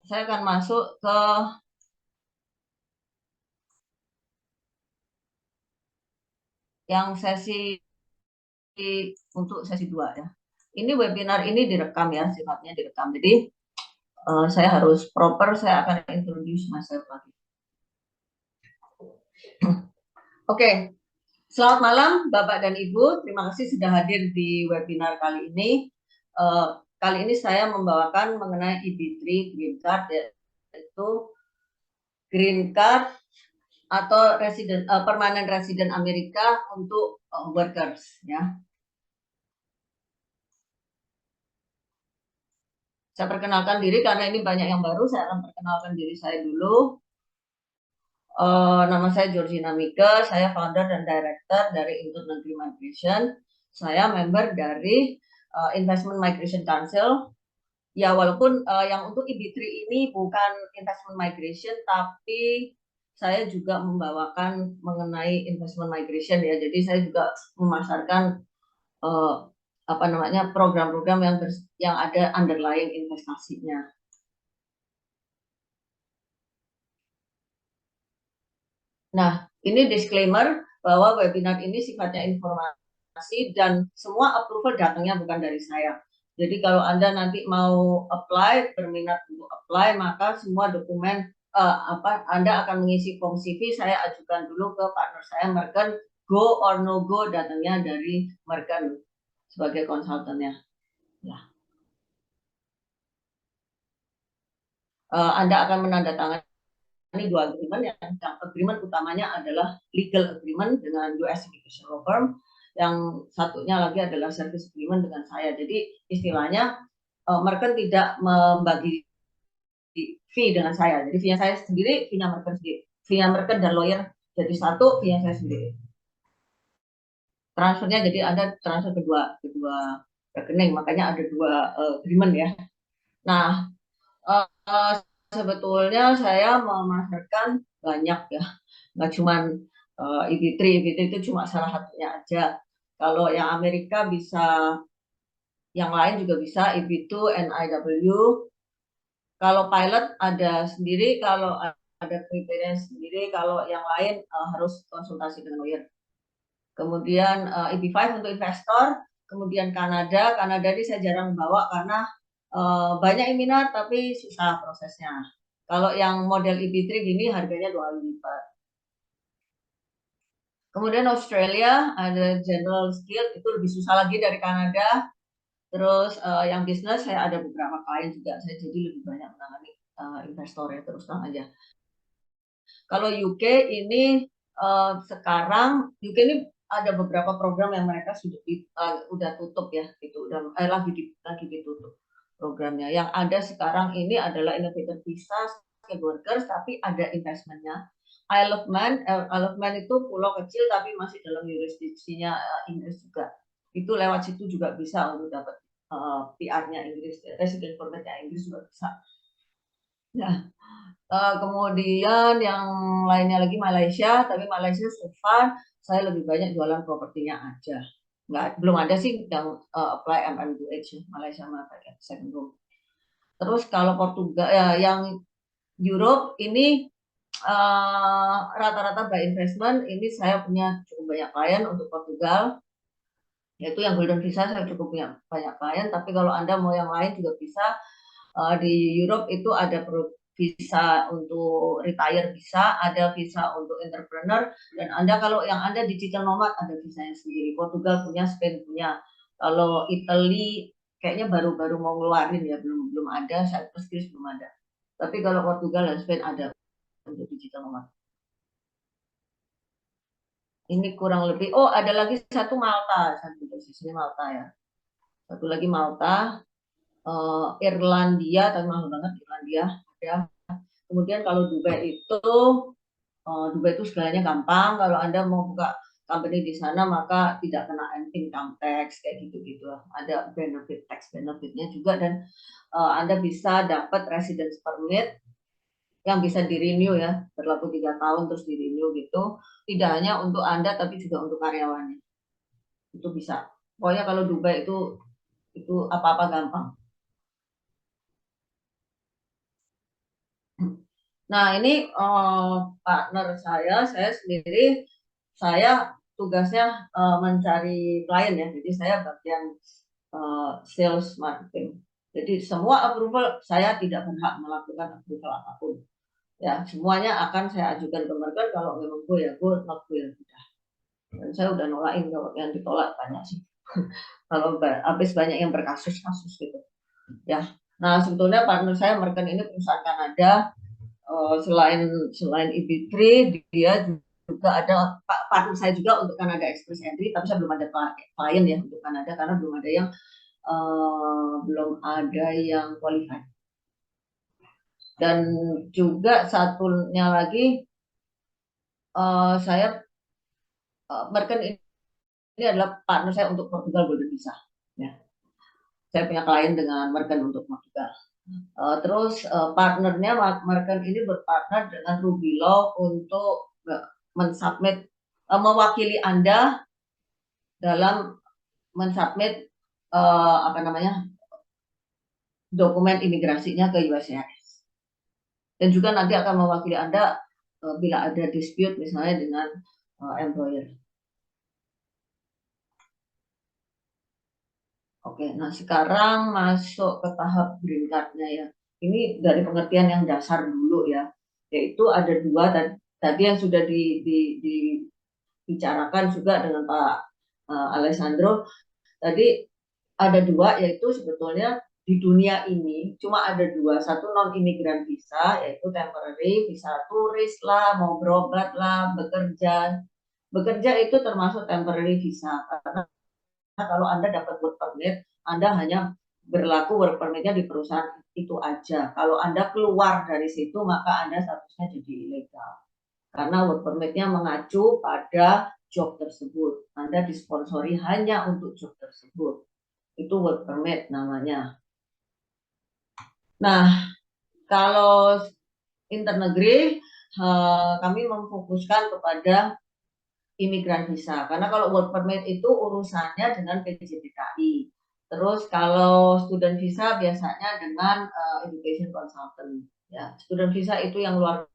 saya akan masuk ke yang sesi untuk sesi 2 ya. Ini webinar ini direkam ya, sifatnya direkam. Jadi saya harus proper, saya akan introduce myself lagi. Oke, selamat malam Bapak dan Ibu. Terima kasih sudah hadir di webinar kali ini. Kali ini saya membawakan mengenai EB3 Green Card, yaitu Green Card atau permanent resident Amerika untuk workers ya. Saya perkenalkan diri karena ini banyak yang baru. Saya akan perkenalkan diri saya dulu. Nama saya Georgina Mika, saya founder dan director dari Intut Negeri Migration. Saya member dari Investment Migration Council. Ya, walaupun yang untuk EB3 ini bukan investment migration, tapi saya juga membawakan mengenai investment migration ya. Jadi saya juga memasarkan program-program yang ada underlying investasinya. Nah, ini disclaimer bahwa webinar ini sifatnya informasi dan semua approval datangnya bukan dari saya. Jadi kalau Anda nanti mau apply, berminat untuk apply, maka semua dokumen Anda akan mengisi form CV, saya ajukan dulu ke partner saya, Merken, go or no go datangnya dari Merken sebagai konsultannya. Ya. Anda akan menandatangani ini 2 agreement. Yang agreement utamanya adalah legal agreement dengan US Immigration Law Firm, yang satunya lagi adalah service agreement dengan saya. Jadi istilahnya Merken tidak membagi fee dengan saya. Jadi fee-nya saya sendiri, fee-nya Merken sendiri. Fee-nya Merken dan lawyer jadi satu, fee-nya saya sendiri. Transfernya jadi Anda transfer kedua rekening, makanya ada 2 agreement ya. Nah, sebetulnya saya memasarkan banyak ya, nggak cuma EB3 itu cuma salah satunya aja. Kalau yang Amerika bisa, yang lain juga bisa, EB2, NIW. Kalau pilot ada sendiri, kalau ada kriteria sendiri, kalau yang lain harus konsultasi dengan lawyer. Kemudian EB5 untuk investor, kemudian Kanada ini saya jarang bawa karena banyak yang minat tapi susah prosesnya. Kalau yang model EB3 gini harganya 2 kali lipat. Kemudian Australia ada general skill, itu lebih susah lagi dari Kanada. Terus yang bisnis saya ada beberapa klien juga, saya jadi lebih banyak menangani investor ya, terus terang aja. Kalau UK ini sekarang UK ini ada beberapa program yang mereka sudah tutup ya, itu udah lagi ditutup programnya. Yang ada sekarang ini adalah innovator visa, skilled workers, tapi ada investmentnya. Isle of Man itu pulau kecil tapi masih dalam jurisdiksinya Inggris juga. Itu lewat situ juga bisa untuk dapat PR-nya Inggris, resident permit-nya Inggris juga bisa. Nah, kemudian yang lainnya lagi Malaysia, tapi Malaysia so far saya lebih banyak jualan propertinya aja. Belum ada sih yang apply MM2H Malaysia sama second home. Terus kalau Portugal yang Europe ini rata-rata by investment, ini saya punya cukup banyak klien untuk Portugal, yaitu yang golden visa saya cukup punya banyak klien, tapi kalau Anda mau yang lain juga bisa. Di Europe itu ada visa untuk retire, bisa ada visa untuk entrepreneur, dan Anda kalau yang Anda digital nomad ada visanya sendiri. Portugal punya, Spain punya. Kalau Italy kayaknya baru-baru mau ngeluarin ya, belum ada, Cyprus Greece belum ada. Tapi kalau Portugal dan Spain ada untuk digital nomad. Ini kurang lebih. Oh, ada lagi satu Malta, satu posisinya Malta ya. Satu lagi Malta, Irlandia, tapi mahal banget Irlandia ya. Kemudian kalau Dubai itu segalanya gampang. Kalau Anda mau buka company di sana maka tidak kena income tax kayak gitu-gitu. Ada tax benefitnya juga, dan Anda bisa dapat residence permit yang bisa di-renew ya, berlaku 3 tahun terus di-renew gitu. Tidak hanya untuk Anda tapi juga untuk karyawannya. Itu bisa. Pokoknya kalau Dubai itu apa-apa gampang. Nah, ini partner saya sendiri, saya tugasnya mencari klien ya. Jadi saya bagian sales marketing. Jadi semua approval saya tidak berhak melakukan approval apapun. Ya, semuanya akan saya ajukan ke mereka kalau memang gue ya gue, not gue ya udah. Dan saya udah nolain kalau yang ditolak banyak sih. Kalau habis banyak yang berkasus-kasus gitu. Ya. Nah, sebetulnya partner saya Merken ini perusahaan Kanada. Selain selain IP3 dia juga ada partner saya juga untuk Canada Express Entry, tapi saya belum ada klien ya untuk Kanada karena belum ada yang qualified. Dan juga satunya lagi saya Merken ini adalah partner saya untuk Portugal Golden Visa. Ya. Saya punya klien dengan Merken untuk Portugal. Terus partnernya Merken ini berpartner dengan Ruby Law untuk mensubmit mewakili Anda dalam mensubmit apa namanya dokumen imigrasinya ke USCIS. Dan juga nanti akan mewakili Anda bila ada dispute misalnya dengan employer. Oke, nah sekarang masuk ke tahap green card-nya ya. Ini dari pengertian yang dasar dulu ya, yaitu ada dua tadi yang sudah dibicarakan juga dengan Pak Alessandro. Tadi ada dua, yaitu sebetulnya di dunia ini cuma ada dua, satu non imigran visa yaitu temporary visa turis lah, mau berobat lah, bekerja. Bekerja itu termasuk temporary visa karena kalau Anda dapat work permit, Anda hanya berlaku work permitnya di perusahaan itu aja. Kalau Anda keluar dari situ, maka Anda statusnya jadi ilegal. Karena work permitnya mengacu pada job tersebut. Anda disponsori hanya untuk job tersebut. Itu work permit namanya. Nah, kalau internegeri, kami memfokuskan kepada imigran visa. Karena kalau work permit itu urusannya dengan PJDKI. Terus kalau student visa biasanya dengan education consultant. Ya, student visa itu yang luar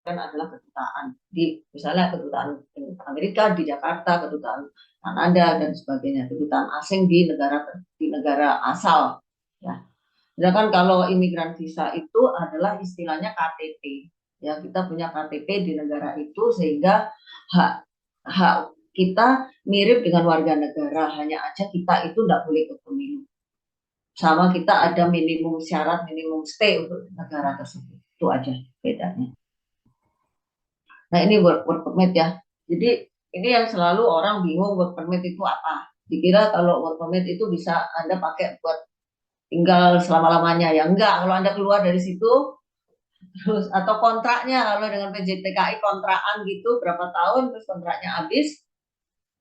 kan adalah kedutaan di misalnya kedutaan Amerika di Jakarta, kedutaan Kanada dan sebagainya, kedutaan asing di negara asal. Ya. Sedangkan kalau imigran visa itu adalah istilahnya KTP. Ya, kita punya KTP di negara itu sehingga hak hak kita mirip dengan warga negara, hanya aja kita itu tidak boleh ikut pemilu. Sama kita ada minimum syarat, minimum stay untuk negara tersebut. Itu aja bedanya. Nah, ini work permit ya. Jadi ini yang selalu orang bingung work permit itu apa. Dikira kalau work permit itu bisa Anda pakai buat tinggal selama-lamanya. Ya enggak, kalau Anda keluar dari situ terus atau kontraknya kalau dengan PJTKI kontrakan gitu berapa tahun terus kontraknya habis,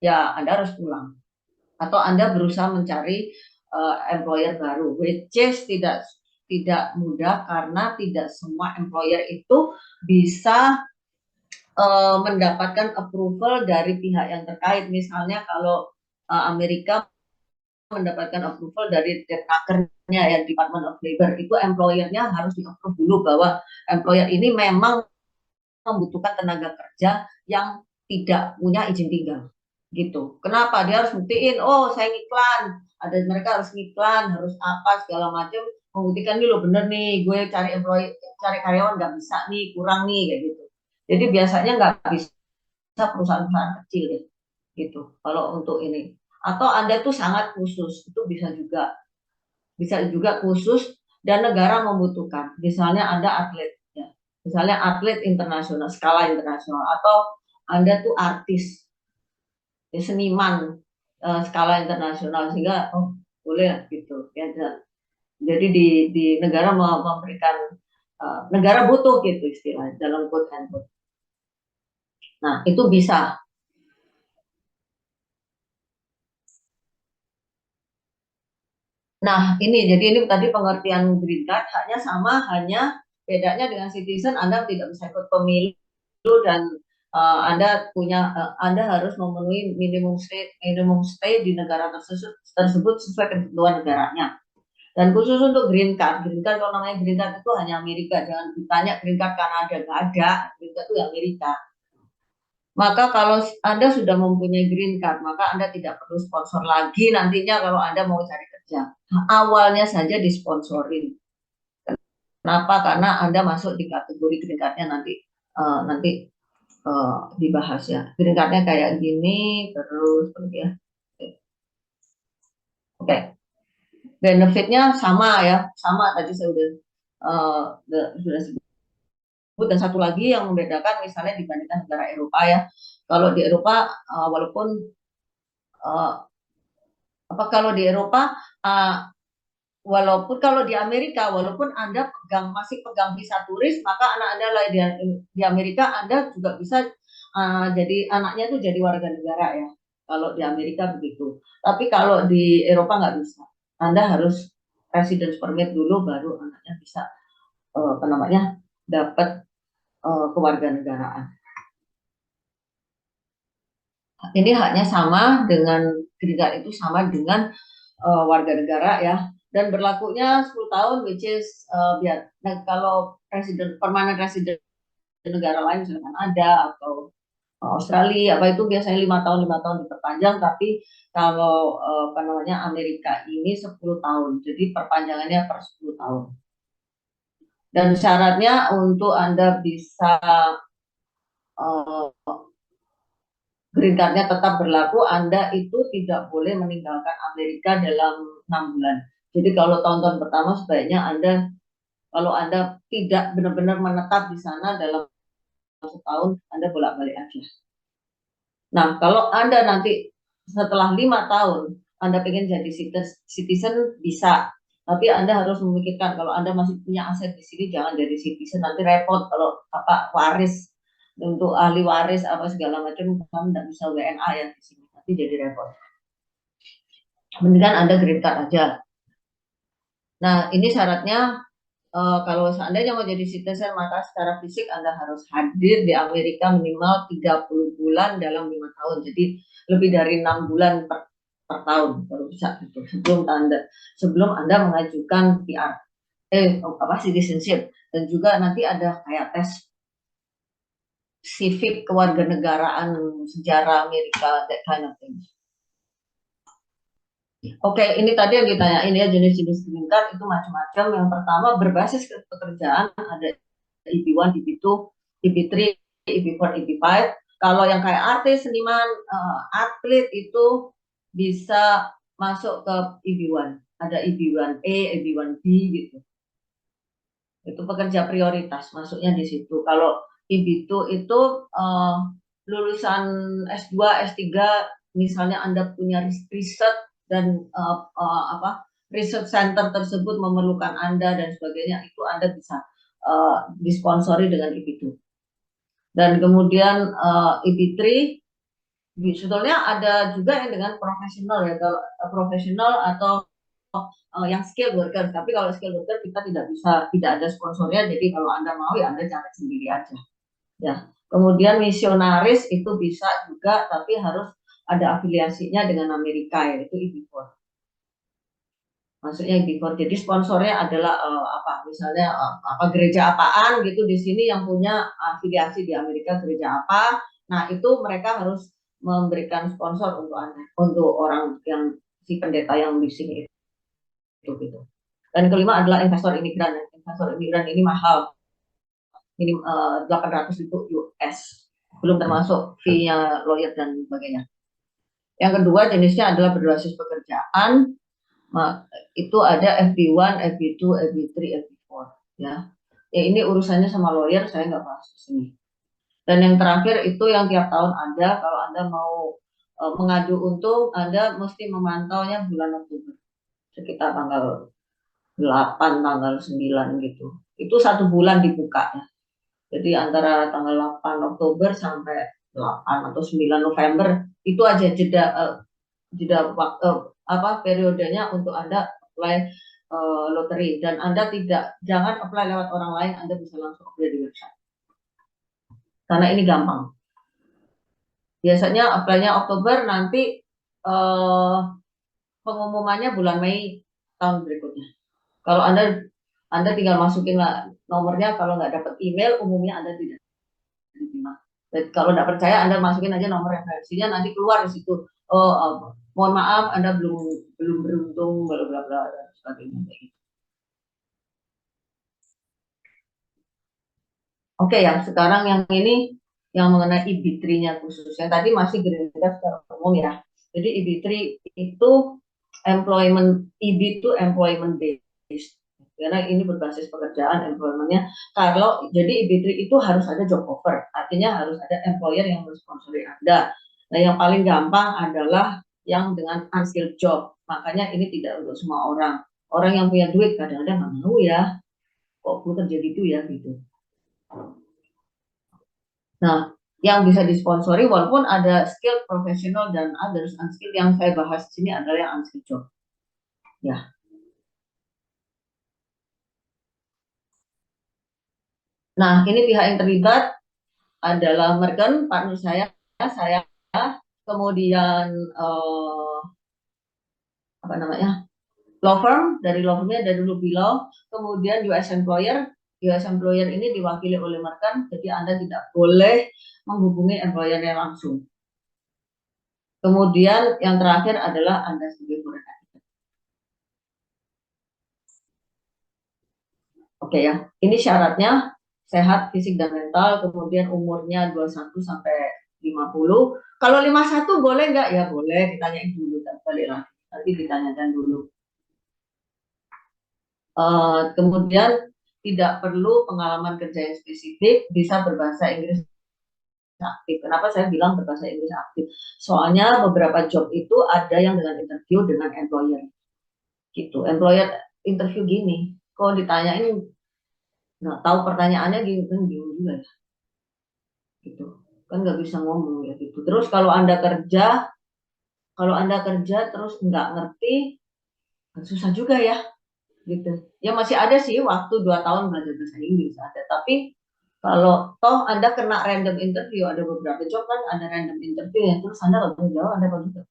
ya Anda harus pulang. Atau Anda berusaha mencari employer baru, which is tidak mudah karena tidak semua employer itu bisa mendapatkan approval dari pihak yang terkait. Misalnya kalau Amerika mendapatkan approval dari Depnakernya ya Department of Labor, itu employernya harus di-approve dulu bahwa employer ini memang membutuhkan tenaga kerja yang tidak punya izin tinggal gitu. Kenapa dia harus buktiin? Oh, saya ngiklan, ada mereka harus ngiklan, harus apa segala macam, membuktikan dulu bener nih, gue cari karyawan nggak bisa nih, kurang nih kayak gitu. Jadi biasanya nggak bisa perusahaan-perusahaan kecil ya, gitu. Kalau untuk ini, atau Anda tuh sangat khusus, itu bisa juga khusus dan negara membutuhkan. Misalnya Anda atlet, ya. Misalnya atlet internasional, skala internasional, atau Anda tuh artis, ya, seniman skala internasional sehingga oh boleh gitu ya. Jadi di negara memberikan negara butuh gitu istilah dalam quote and quote. Nah, itu bisa. Nah, jadi ini tadi pengertian green card hanya bedanya dengan citizen Anda tidak bisa ikut pemilu dan Anda harus memenuhi minimum stay di negara tersebut sesuai ketentuan negaranya. Dan khusus untuk green card kalau namanya green card itu hanya Amerika. Jangan ditanya green card Kanada, nggak ada. Green card itu ya Amerika. Maka kalau Anda sudah mempunyai green card, maka Anda tidak perlu sponsor lagi nantinya kalau Anda mau cari kerja. Awalnya saja disponsorin. Kenapa? Karena Anda masuk di kategori green card-nya nanti dibahas ya. Green card-nya kayak gini, terus ya. Oke. Benefitnya sama ya, sama tadi saya sudah sebut. Dan satu lagi yang membedakan misalnya dibandingkan negara Eropa ya, kalau di Eropa walaupun kalau di Eropa walaupun kalau di Amerika walaupun Anda masih pegang visa turis, maka anak Anda lahir di Amerika Anda juga bisa jadi anaknya itu jadi warga negara ya. Kalau di Amerika begitu. Tapi kalau di Eropa nggak bisa. Anda harus residence permit dulu baru anaknya bisa dapat kewarganegaraan. Ini haknya sama dengan green card itu sama dengan warga negara ya, dan berlakunya 10 tahun which is kalau permanent resident negara lain misalkan ada atau Australia apa itu biasanya 5 tahun diperpanjang, tapi kalau Amerika ini 10 tahun, jadi perpanjangannya per 10 tahun. Dan syaratnya untuk Anda bisa green card-nya tetap berlaku, Anda itu tidak boleh meninggalkan Amerika dalam 6 bulan. Jadi kalau tahun-tahun pertama sebaiknya kalau Anda tidak benar-benar menetap di sana dalam setahun, Anda bolak-balik aja. Nah, kalau Anda nanti setelah 5 tahun, Anda pengen jadi citizen, bisa. Tapi Anda harus memikirkan kalau Anda masih punya aset di sini, jangan jadi citizen, nanti repot kalau waris, untuk ahli waris apa segala macam, kamu tidak bisa WNA ya di sini, nanti jadi repot. Mendingan Anda green card aja. Nah, ini syaratnya kalau seandainya mau jadi citizen, maka secara fisik Anda harus hadir di Amerika minimal 30 bulan dalam 5 tahun. Jadi lebih dari 6 bulan per tahun baru bisa gitu. Sebelum Anda mengajukan PR, citizenship, dan juga nanti ada kayak tes civic kewarganegaraan sejarah Amerika, that kind of thing. Oke, ini tadi yang ditanyain ya, jenis-jenis green card itu macam-macam. Yang pertama berbasis ke pekerjaan, ada EB1, EB2, EB3, EB4, EB5. Kalau yang kayak artis, seniman, atlet itu bisa masuk ke EB1. Ada EB1A, EB1B gitu. Itu pekerja prioritas, masuknya di situ. Kalau EB2 itu lulusan S2, S3, misalnya Anda punya riset dan research center tersebut memerlukan Anda dan sebagainya, itu Anda bisa disponsori dengan EB2. Dan kemudian EB3 sebetulnya ada juga yang dengan profesional ya, kalau profesional atau yang skill worker. Tapi kalau skill worker kita tidak ada sponsornya, jadi kalau Anda mau ya Anda cari sendiri aja ya. Kemudian misionaris itu bisa juga, tapi harus ada afiliasinya dengan Amerika, yaitu EB4. Maksudnya EB4. Jadi sponsornya adalah misalnya gereja apaan gitu di sini yang punya afiliasi di Amerika, gereja apa. Nah, itu mereka harus memberikan sponsor untuk Anda, untuk orang yang si pendeta yang di sini itu gitu. Dan kelima adalah investor imigran. Investor imigran ini mahal, ini 800.000 US, belum termasuk fee-nya lawyer dan sebagainya. Yang kedua jenisnya adalah berbasis pekerjaan. Itu ada FB1, FB2, FB3, FB4 ya. Ya ini urusannya sama lawyer, saya nggak bahas di sini. Dan yang terakhir itu yang tiap tahun ada, kalau Anda mau mengadu untung, Anda mesti memantaunya bulan Oktober, sekitar tanggal 8, tanggal 9 gitu. Itu 1 bulan dibuka ya. Jadi antara tanggal 8 Oktober sampai 8 atau 9 November itu aja jeda periodenya untuk Anda apply loteri, dan Anda jangan apply lewat orang lain, Anda bisa langsung apply di website. Karena ini gampang. Biasanya apply-nya Oktober, nanti pengumumannya bulan Mei tahun berikutnya. Kalau Anda tinggal masukin lah nomornya, kalau nggak dapat email, umumnya Anda tidak diterima. Dan kalau nggak percaya, Anda masukin aja nomor referensinya, nanti keluar di situ. Oh, mohon maaf, Anda belum belum beruntung, bla bla bla dan sebagainya. Oke ya, sekarang yang ini yang mengenai EB3-nya khusus. Yang tadi masih gerindra secara umum ya. Jadi EB3 itu EB itu employment based. Karena ini berbasis pekerjaan, employment-nya. Kalau jadi EB3 itu harus ada job offer, artinya harus ada employer yang mensponsori Anda. Nah, yang paling gampang adalah yang dengan unskilled job. Makanya ini tidak untuk semua orang. Orang yang punya duit kadang-kadang nggak mau ya, kok gue kerja gitu ya gitu. Nah, yang bisa disponsori walaupun ada skill profesional dan others unskilled, yang saya bahas di sini adalah yang unskilled job. Ya. Nah, ini pihak yang terlibat adalah Mergen, partner saya, kemudian apa namanya, law firm, dari law firmnya dari Ruby Law, kemudian US employer. US employer ini diwakili oleh Mergen, jadi Anda tidak boleh menghubungi employernya langsung. Kemudian yang terakhir adalah Anda sebagai foreign. Oke ya, ini syaratnya sehat fisik dan mental, kemudian umurnya 21 sampai 50. Kalau 51 boleh nggak? Ya boleh, ditanyain dulu, balik lagi. Nanti ditanyakan dulu. Kemudian tidak perlu pengalaman kerja yang spesifik, bisa berbahasa Inggris aktif. Kenapa saya bilang berbahasa Inggris aktif? Soalnya beberapa job itu ada yang dengan interview dengan employer. Gitu. Employer interview gini, kok ditanyain nggak tahu pertanyaannya gini kan bingung juga ya. Gitu kan nggak bisa ngomong ya gitu. Terus kalau anda kerja terus nggak ngerti, kan susah juga ya gitu. Ya masih ada sih waktu 2 tahun belajar bahasa Inggris ada, tapi kalau toh anda kena random interview, ada beberapa job kan ada random interview ya, terus anda nggak bisa jawab, anda kalau juga.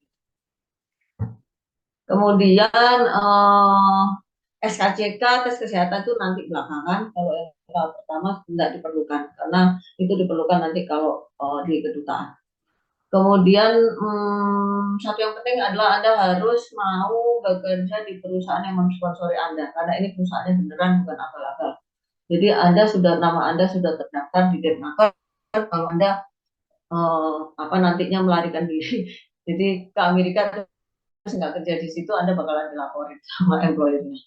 Kemudian SKCK, tes kesehatan itu nanti belakangan. Kalau yang pertama tidak diperlukan karena itu diperlukan nanti kalau di kedutaan. Kemudian satu yang penting adalah Anda harus mau bekerja di perusahaan yang mensponsori Anda, karena ini perusahaannya beneran bukan akal-akal. Jadi nama Anda sudah terdaftar di Depnaker. Kalau Anda apa nantinya melarikan diri, jadi ke Amerika terus nggak kerja di situ, Anda bakalan dilaporin sama employernya.